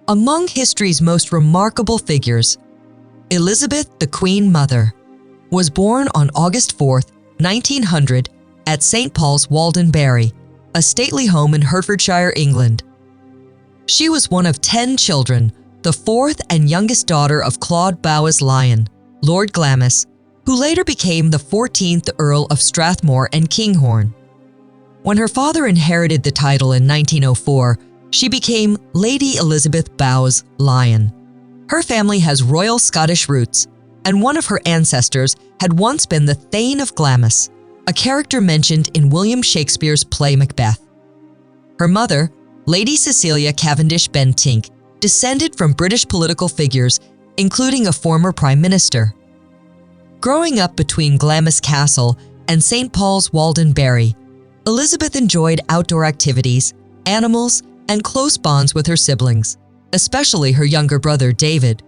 Among history's most remarkable figures, Elizabeth, the Queen Mother, was born on August 4, 1900, at St. Paul's, Waldenbury, a stately home in Hertfordshire, England. She was one of 10 children, the fourth and youngest daughter of Claude Bowes Lyon, Lord Glamis, who later became the 14th Earl of Strathmore and Kinghorn. When her father inherited the title in 1904, she became Lady Elizabeth Bowes Lyon. Her family has royal Scottish roots, and one of her ancestors had once been the Thane of Glamis, a character mentioned in William Shakespeare's play Macbeth. Her mother, Lady Cecilia Cavendish Bentinck, descended from British political figures, including a former prime minister. Growing up between Glamis Castle and St. Paul's, Waldenbury, Elizabeth enjoyed outdoor activities, animals, and close bonds with her siblings, especially her younger brother David.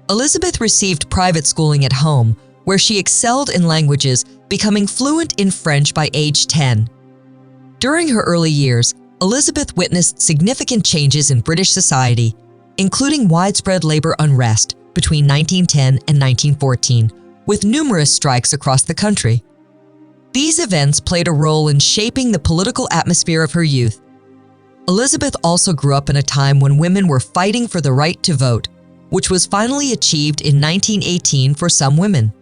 Elizabeth received private schooling at home, where she excelled in languages, becoming fluent in French by age 10. During her early years, Elizabeth witnessed significant changes in British society, including widespread labor unrest between 1910 and 1914, with numerous strikes across the country. These events played a role in shaping the political atmosphere of her youth. Elizabeth also grew up in a time when women were fighting for the right to vote, which was finally achieved in 1918 for some women.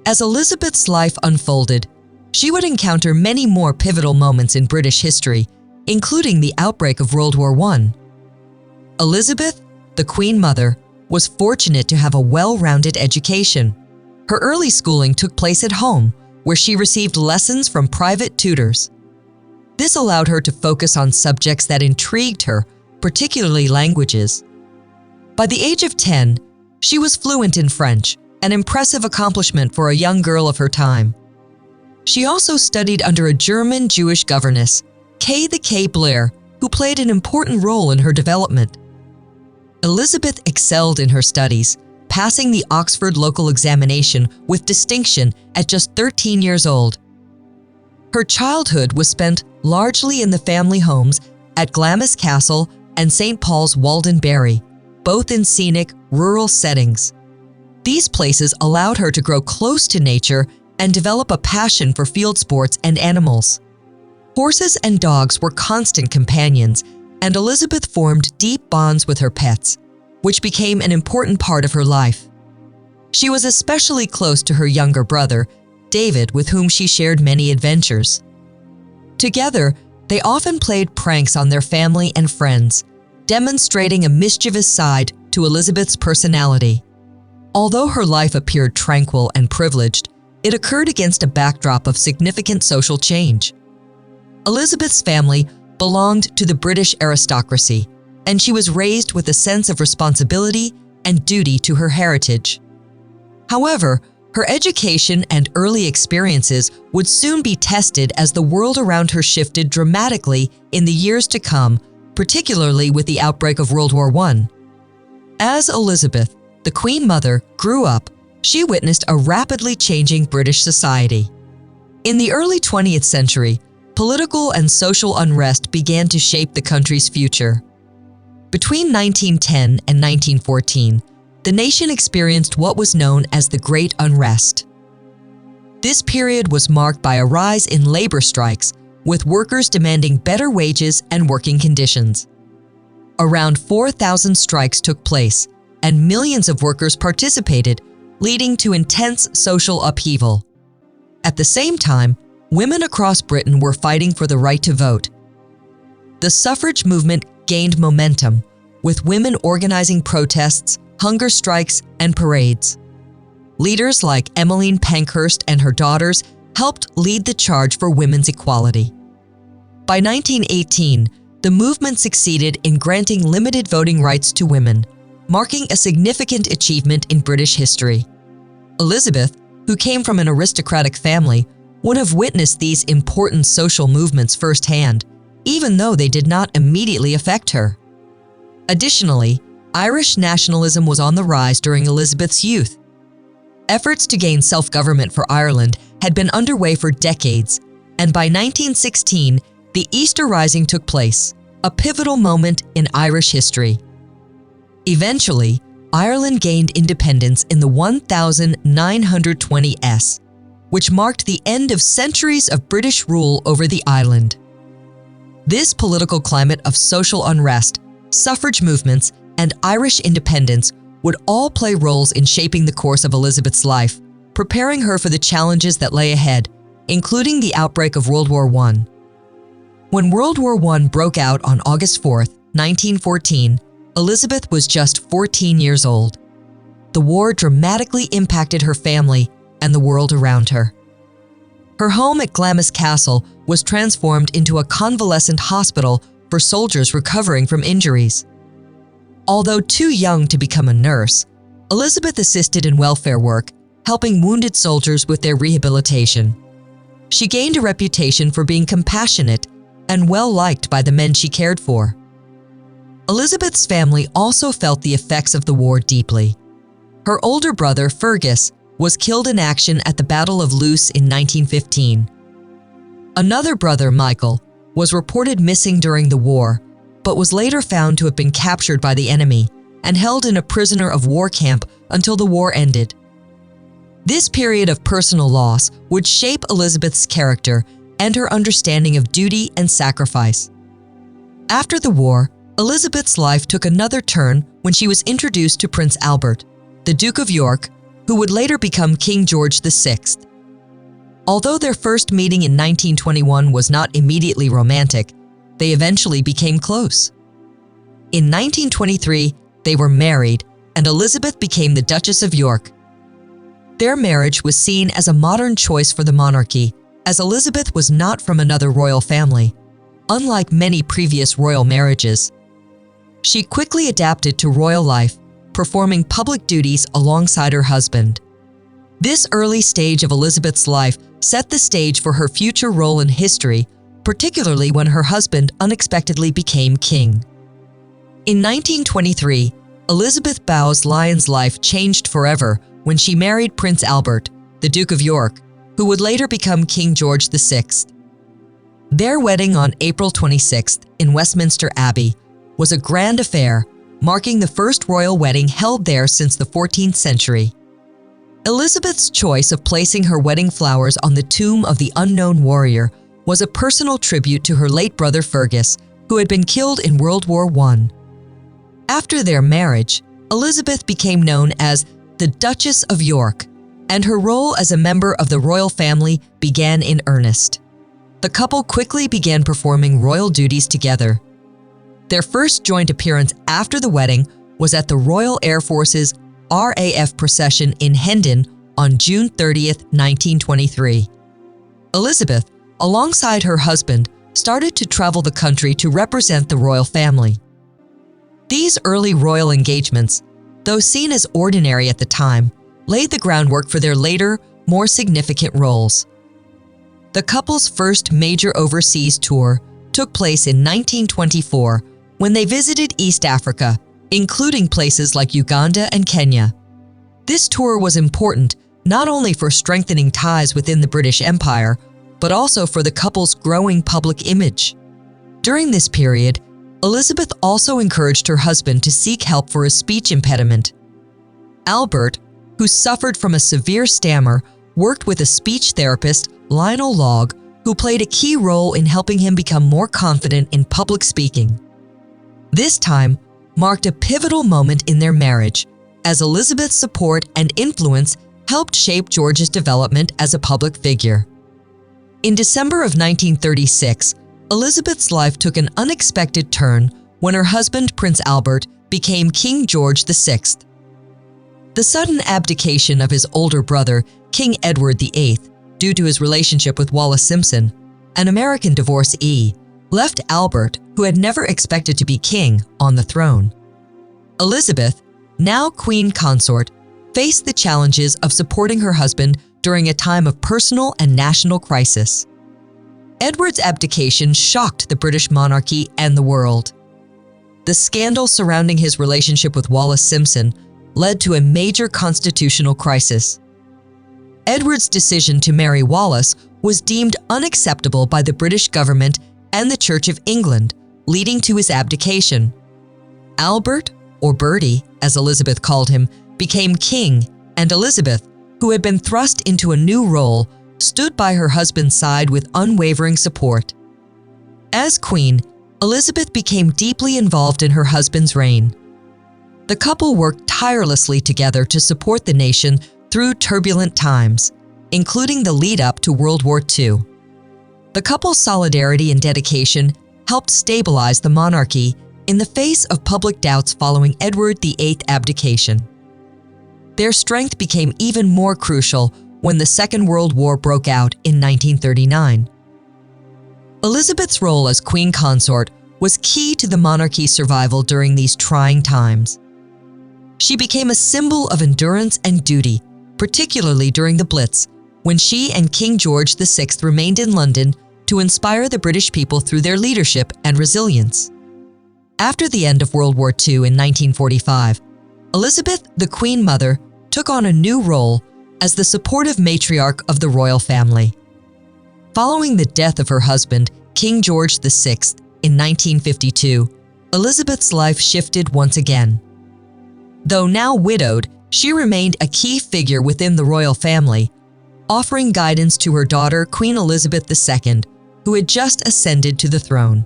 As Elizabeth's life unfolded, she would encounter many more pivotal moments in British history, including the outbreak of World War I. Elizabeth, the Queen Mother, was fortunate to have a well-rounded education. Her early schooling took place at home, where she received lessons from private tutors. This allowed her to focus on subjects that intrigued her, particularly languages. By the age of 10, she was fluent in French, an impressive accomplishment for a young girl of her time. She also studied under a German Jewish governess, K. Blair, who played an important role in her development. Elizabeth excelled in her studies, passing the Oxford local examination with distinction at just 13 years old. Her childhood was spent largely in the family homes at Glamis Castle and St. Paul's, Waldenbury, both in scenic, rural settings. These places allowed her to grow close to nature and develop a passion for field sports and animals. Horses and dogs were constant companions, and Elizabeth formed deep bonds with her pets, which became an important part of her life. She was especially close to her younger brother, David, with whom she shared many adventures. Together, they often played pranks on their family and friends, demonstrating a mischievous side to Elizabeth's personality. Although her life appeared tranquil and privileged, it occurred against a backdrop of significant social change. Elizabeth's family belonged to the British aristocracy, and she was raised with a sense of responsibility and duty to her heritage. However, her education and early experiences would soon be tested as the world around her shifted dramatically in the years to come, particularly with the outbreak of World War I. As Elizabeth, the Queen Mother, grew up, she witnessed a rapidly changing British society. In the early 20th century, political and social unrest began to shape the country's future. Between 1910 and 1914, the nation experienced what was known as the Great Unrest. This period was marked by a rise in labor strikes, with workers demanding better wages and working conditions. Around 4,000 strikes took place, and millions of workers participated, leading to intense social upheaval. At the same time, women across Britain were fighting for the right to vote. The suffrage movement gained momentum, with women organizing protests, hunger strikes, and parades. Leaders like Emmeline Pankhurst and her daughters helped lead the charge for women's equality. By 1918, the movement succeeded in granting limited voting rights to women, marking a significant achievement in British history. Elizabeth, who came from an aristocratic family, would have witnessed these important social movements firsthand, even though they did not immediately affect her. Additionally, Irish nationalism was on the rise during Elizabeth's youth. Efforts to gain self-government for Ireland had been underway for decades, and by 1916, the Easter Rising took place, a pivotal moment in Irish history. Eventually, Ireland gained independence in the 1920s, which marked the end of centuries of British rule over the island. This political climate of social unrest, suffrage movements, and Irish independence would all play roles in shaping the course of Elizabeth's life, preparing her for the challenges that lay ahead, including the outbreak of World War I. When World War I broke out on August 4, 1914, Elizabeth was just 14 years old. The war dramatically impacted her family and the world around her. Her home at Glamis Castle was transformed into a convalescent hospital for soldiers recovering from injuries. Although too young to become a nurse, Elizabeth assisted in welfare work, helping wounded soldiers with their rehabilitation. She gained a reputation for being compassionate and well-liked by the men she cared for. Elizabeth's family also felt the effects of the war deeply. Her older brother, Fergus, was killed in action at the Battle of Loos in 1915. Another brother, Michael, was reported missing during the war, but was later found to have been captured by the enemy and held in a prisoner of war camp until the war ended. This period of personal loss would shape Elizabeth's character and her understanding of duty and sacrifice. After the war, Elizabeth's life took another turn when she was introduced to Prince Albert, the Duke of York, who would later become King George VI. Although their first meeting in 1921 was not immediately romantic, they eventually became close. In 1923, they were married, and Elizabeth became the Duchess of York. Their marriage was seen as a modern choice for the monarchy, as Elizabeth was not from another royal family, unlike many previous royal marriages. She quickly adapted to royal life, performing public duties alongside her husband. This early stage of Elizabeth's life set the stage for her future role in history, particularly when her husband unexpectedly became king. In 1923, Elizabeth Bowes-Lyon's life changed forever when she married Prince Albert, the Duke of York, who would later become King George VI. Their wedding on April 26 in Westminster Abbey was a grand affair, marking the first royal wedding held there since the 14th century. Elizabeth's choice of placing her wedding flowers on the tomb of the unknown warrior was a personal tribute to her late brother Fergus, who had been killed in World War I. After their marriage, Elizabeth became known as the Duchess of York, and her role as a member of the royal family began in earnest. The couple quickly began performing royal duties together. Their first joint appearance after the wedding was at the Royal Air Force's RAF procession in Hendon on June 30, 1923. Elizabeth, alongside her husband, started to travel the country to represent the royal family. These early royal engagements, though seen as ordinary at the time, laid the groundwork for their later, more significant roles. The couple's first major overseas tour took place in 1924 when they visited East Africa, including places like Uganda and Kenya. This tour was important not only for strengthening ties within the British Empire, but also for the couple's growing public image. During this period, Elizabeth also encouraged her husband to seek help for a speech impediment. Albert, who suffered from a severe stammer, worked with a speech therapist, Lionel Logg, who played a key role in helping him become more confident in public speaking. This time marked a pivotal moment in their marriage, as Elizabeth's support and influence helped shape George's development as a public figure. In December of 1936, Elizabeth's life took an unexpected turn when her husband, Prince Albert, became King George VI. The sudden abdication of his older brother, King Edward VIII, due to his relationship with Wallis Simpson, an American divorcee, left Albert, who had never expected to be king, on the throne. Elizabeth, now Queen Consort, faced the challenges of supporting her husband during a time of personal and national crisis. Edward's abdication shocked the British monarchy and the world. The scandal surrounding his relationship with Wallis Simpson led to a major constitutional crisis. Edward's decision to marry Wallis was deemed unacceptable by the British government and the Church of England, leading to his abdication. Albert, or Bertie, as Elizabeth called him, became king, and Elizabeth, who had been thrust into a new role, stood by her husband's side with unwavering support. As queen, Elizabeth became deeply involved in her husband's reign. The couple worked tirelessly together to support the nation through turbulent times, including the lead-up to World War II. The couple's solidarity and dedication helped stabilize the monarchy in the face of public doubts following Edward VIII's abdication. Their strength became even more crucial when the Second World War broke out in 1939. Elizabeth's role as Queen Consort was key to the monarchy's survival during these trying times. She became a symbol of endurance and duty, particularly during the Blitz, when she and King George VI remained in London to inspire the British people through their leadership and resilience. After the end of World War II in 1945, Elizabeth, the Queen Mother, took on a new role as the supportive matriarch of the royal family. Following the death of her husband, King George VI, in 1952, Elizabeth's life shifted once again. Though now widowed, she remained a key figure within the royal family, offering guidance to her daughter, Queen Elizabeth II, who had just ascended to the throne.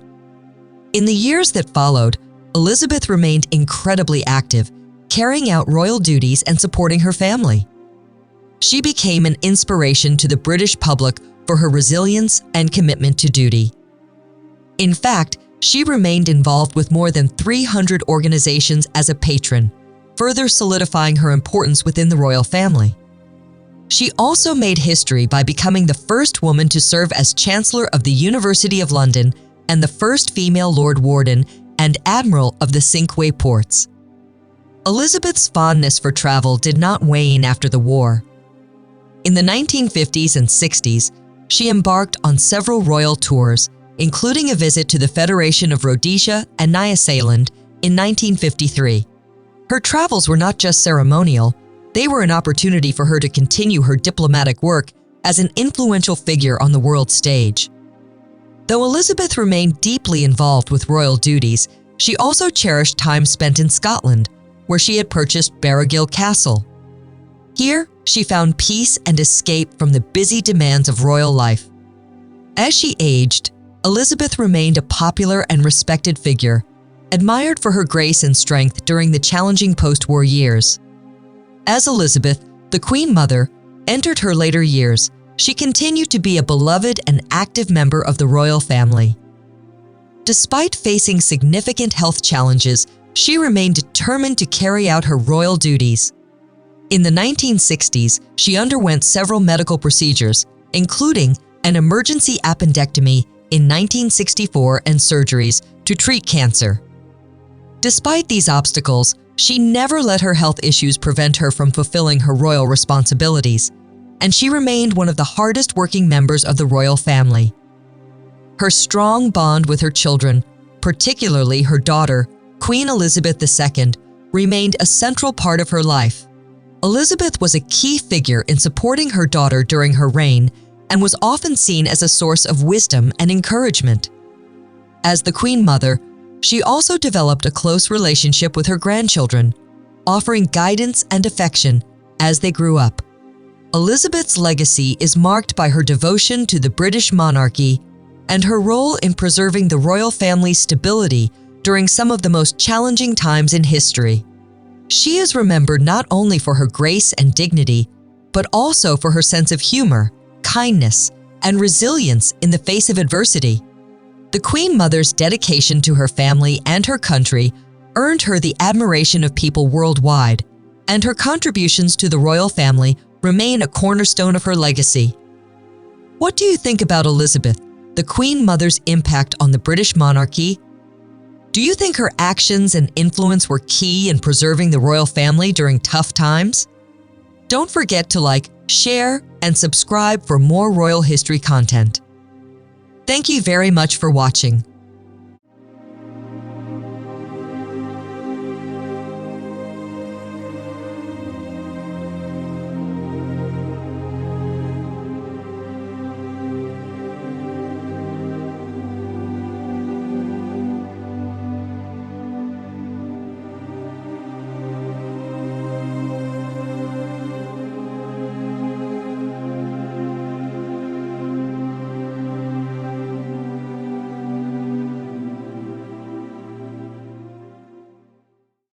In the years that followed, Elizabeth remained incredibly active, carrying out royal duties and supporting her family. She became an inspiration to the British public for her resilience and commitment to duty. In fact, she remained involved with more than 300 organizations as a patron, further solidifying her importance within the royal family. She also made history by becoming the first woman to serve as Chancellor of the University of London and the first female Lord Warden and Admiral of the Cinque Ports. Elizabeth's fondness for travel did not wane after the war. In the 1950s and 60s, she embarked on several royal tours, including a visit to the Federation of Rhodesia and Nyasaland in 1953. Her travels were not just ceremonial, they were an opportunity for her to continue her diplomatic work as an influential figure on the world stage. Though Elizabeth remained deeply involved with royal duties, she also cherished time spent in Scotland, where she had purchased Barragill Castle. Here, she found peace and escape from the busy demands of royal life. As she aged, Elizabeth remained a popular and respected figure, admired for her grace and strength during the challenging post-war years. As Elizabeth, the Queen Mother, entered her later years, she continued to be a beloved and active member of the royal family. Despite facing significant health challenges, she remained determined to carry out her royal duties. In the 1960s, she underwent several medical procedures, including an emergency appendectomy in 1964 and surgeries to treat cancer. Despite these obstacles, she never let her health issues prevent her from fulfilling her royal responsibilities, and she remained one of the hardest-working members of the royal family. Her strong bond with her children, particularly her daughter, Queen Elizabeth II, remained a central part of her life. Elizabeth was a key figure in supporting her daughter during her reign and was often seen as a source of wisdom and encouragement. As the Queen Mother, she also developed a close relationship with her grandchildren, offering guidance and affection as they grew up. Elizabeth's legacy is marked by her devotion to the British monarchy and her role in preserving the royal family's stability during some of the most challenging times in history. She is remembered not only for her grace and dignity, but also for her sense of humor, kindness, and resilience in the face of adversity. The Queen Mother's dedication to her family and her country earned her the admiration of people worldwide, and her contributions to the royal family remain a cornerstone of her legacy. What do you think about Elizabeth, the Queen Mother's impact on the British monarchy? Do you think her actions and influence were key in preserving the royal family during tough times? Don't forget to like, share, and subscribe for more royal history content. Thank you very much for watching.